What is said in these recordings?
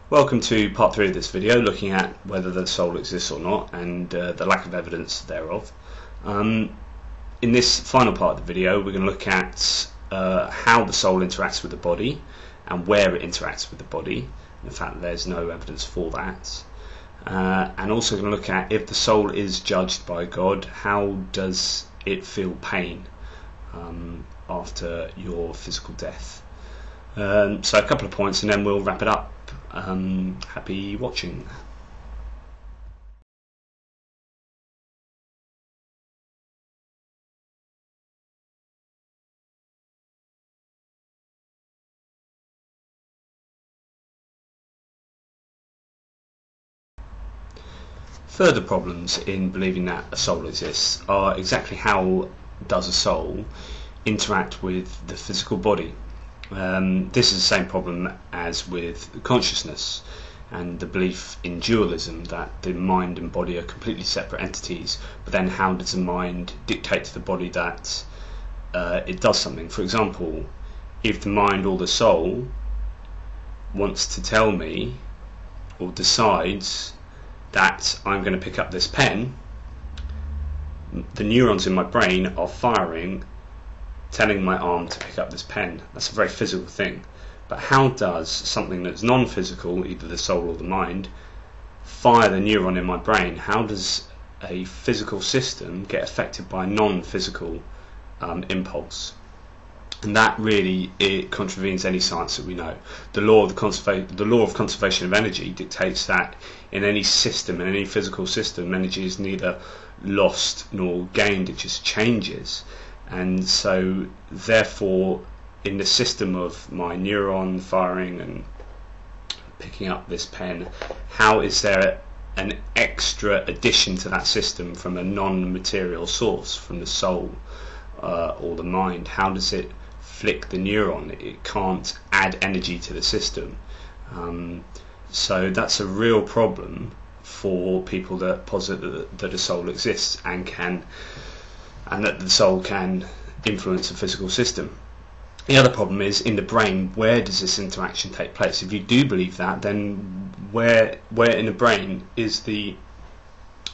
Welcome to part 3 of this video, looking at whether the soul exists or not and the lack of evidence thereof. In this final part of the video we're going to look at how the soul interacts with the body and where it interacts with the body. In fact, there's no evidence for that. And also going to look at, if the soul is judged by God, how does it feel pain after your physical death. So a couple of points and then we'll wrap it up. Happy watching. Further problems in believing that a soul exists are exactly how does a soul interact with the physical body. This is the same problem as with consciousness and the belief in dualism, that the mind and body are completely separate entities, but then how does the mind dictate to the body that it does something? For example, if the mind or the soul wants to tell me or decides that I'm going to pick up this pen, the neurons in my brain are firing, telling my arm to pick up this pen. That's a very physical thing. But how does something that's non-physical, either the soul or the mind, fire the neuron in my brain? How does a physical system get affected by a non-physical impulse? And that really, it contravenes any science that we know. The law of conservation of energy dictates that in any system, in any physical system, energy is neither lost nor gained, it just changes. And so therefore, in the system of my neuron firing and picking up this pen, how is there an extra addition to that system from a non-material source, from the soul or the mind? How does it flick the neuron? It can't add energy to the system. So that's a real problem for people that posit that a soul exists and that the soul can influence a physical system. The other problem is, in the brain, where does this interaction take place? If you do believe that, then where in the brain is the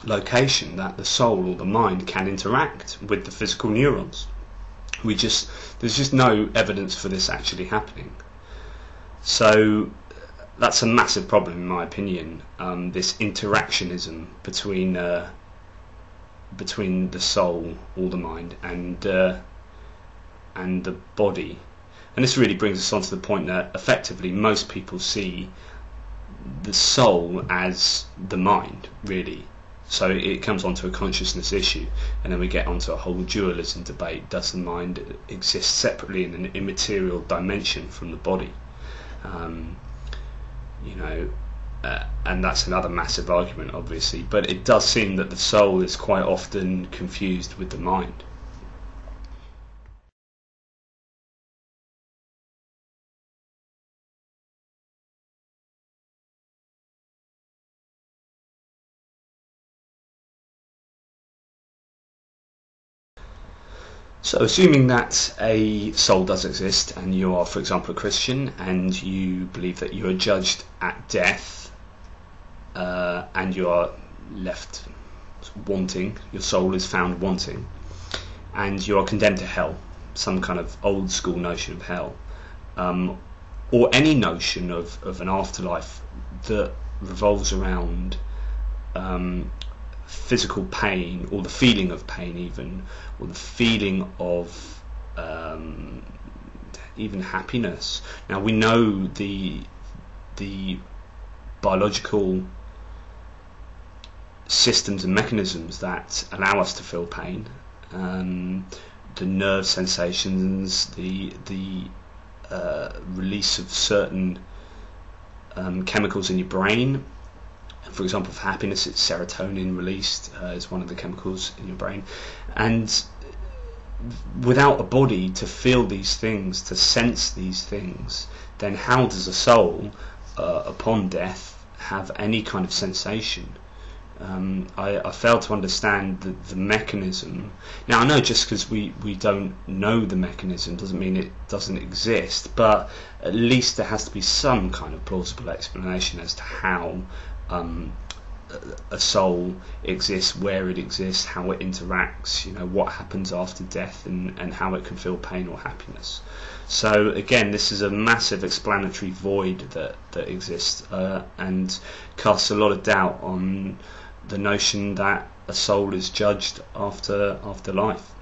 location that the soul or the mind can interact with the physical neurons? There's just no evidence for this actually happening. So that's a massive problem in my opinion, this interactionism between the soul or the mind and the body. And this really brings us on to the point that effectively most people see the soul as the mind, really. So it comes onto a consciousness issue, and then we get onto a whole dualism debate. Does the mind exist separately in an immaterial dimension from the body? And that's another massive argument, obviously, but it does seem that the soul is quite often confused with the mind. So assuming that a soul does exist, and you are, for example, a Christian, and you believe that you are judged at death, and you are left wanting, your soul is found wanting, and you are condemned to hell, some kind of old school notion of hell, or any notion of an afterlife that revolves around physical pain, or the feeling of pain even, or the feeling of even happiness. Now we know the biological systems and mechanisms that allow us to feel pain, the nerve sensations, the release of certain chemicals in your brain. For example, for happiness, it's serotonin released, is one of the chemicals in your brain. And without a body to feel these things, to sense these things, then how does a soul, upon death, have any kind of sensation? I fail to understand the mechanism. Now, I know just because we don't know the mechanism doesn't mean it doesn't exist, but at least there has to be some kind of plausible explanation as to how a soul exists, where it exists, how it interacts, what happens after death, and how it can feel pain or happiness. So again, this is a massive explanatory void that exists, and casts a lot of doubt on the notion that a soul is judged after life.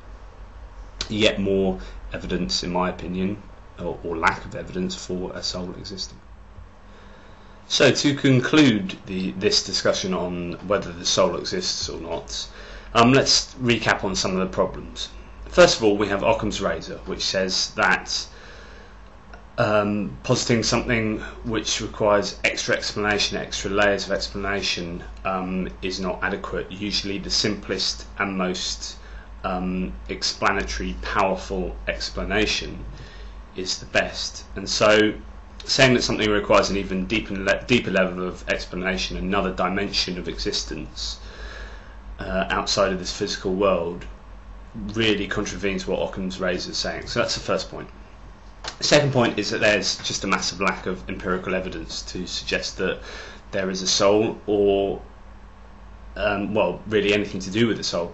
Yet more evidence, in my opinion, or lack of evidence for a soul existing. So to conclude this discussion on whether the soul exists or not, let's recap on some of the problems. First of all, we have Occam's razor, which says that positing something which requires extra explanation, extra layers of explanation, is not adequate. Usually the simplest and most explanatory, powerful explanation is the best. And so saying that something requires an even deeper level of explanation, another dimension of existence outside of this physical world, really contravenes what Occam's razor is saying. So that's the first point. The second point is that there's just a massive lack of empirical evidence to suggest that there is a soul, or really anything to do with the soul.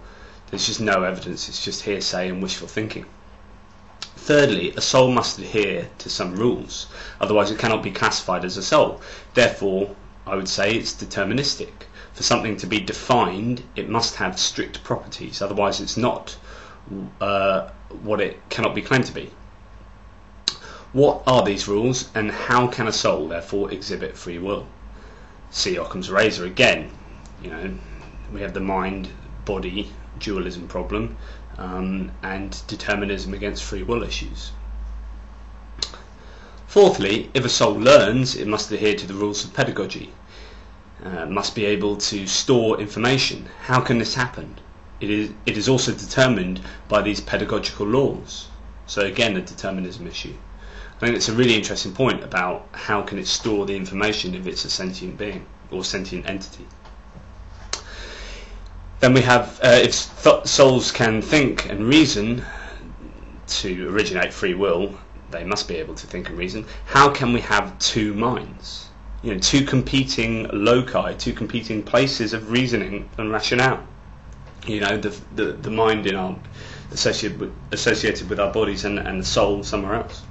There's just no evidence. It's just hearsay and wishful thinking. Thirdly, a soul must adhere to some rules, otherwise it cannot be classified as a soul. Therefore, I would say it's deterministic. For something to be defined, it must have strict properties, otherwise it's not what it cannot be claimed to be. What are these rules, and how can a soul therefore exhibit free will? See Occam's razor again. We have the mind-body dualism problem, and determinism against free will issues. Fourthly, if a soul learns, it must adhere to the rules of pedagogy. Must be able to store information. How can this happen? It is also determined by these pedagogical laws. So again, a determinism issue. I think it's a really interesting point about how can it store the information if it's a sentient being or sentient entity. Then we have, if souls can think and reason to originate free will, they must be able to think and reason. How can we have two minds? Two competing loci, two competing places of reasoning and rationale. The mind in our associated with our bodies, and the soul somewhere else.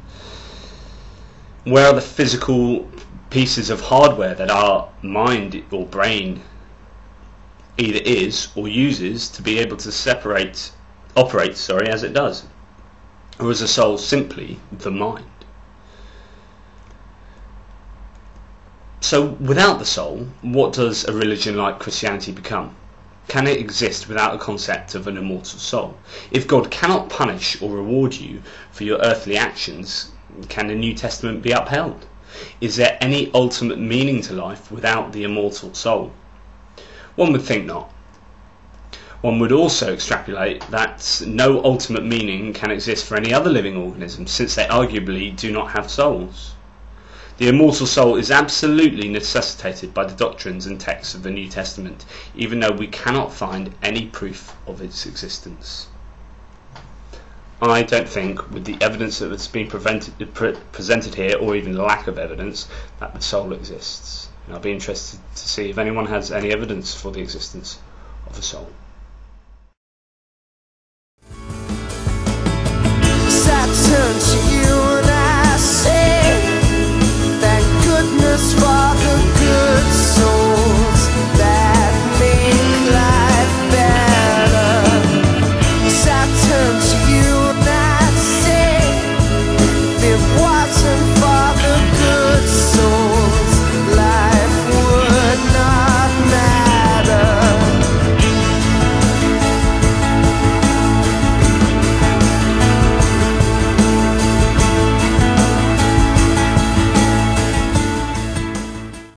Where are the physical pieces of hardware that our mind or brain either is or uses to be able to operate as it does? Or is a soul simply the mind? So without the soul, what does a religion like Christianity become? Can it exist without a concept of an immortal soul? If God cannot punish or reward you for your earthly actions, can the New Testament be upheld? Is there any ultimate meaning to life without the immortal soul? One would think not. One would also extrapolate that no ultimate meaning can exist for any other living organism, since they arguably do not have souls. The immortal soul is absolutely necessitated by the doctrines and texts of the New Testament, even though we cannot find any proof of its existence. I don't think, with the evidence that's been presented here, or even lack of evidence, that the soul exists. And I'll be interested to see if anyone has any evidence for the existence of a soul.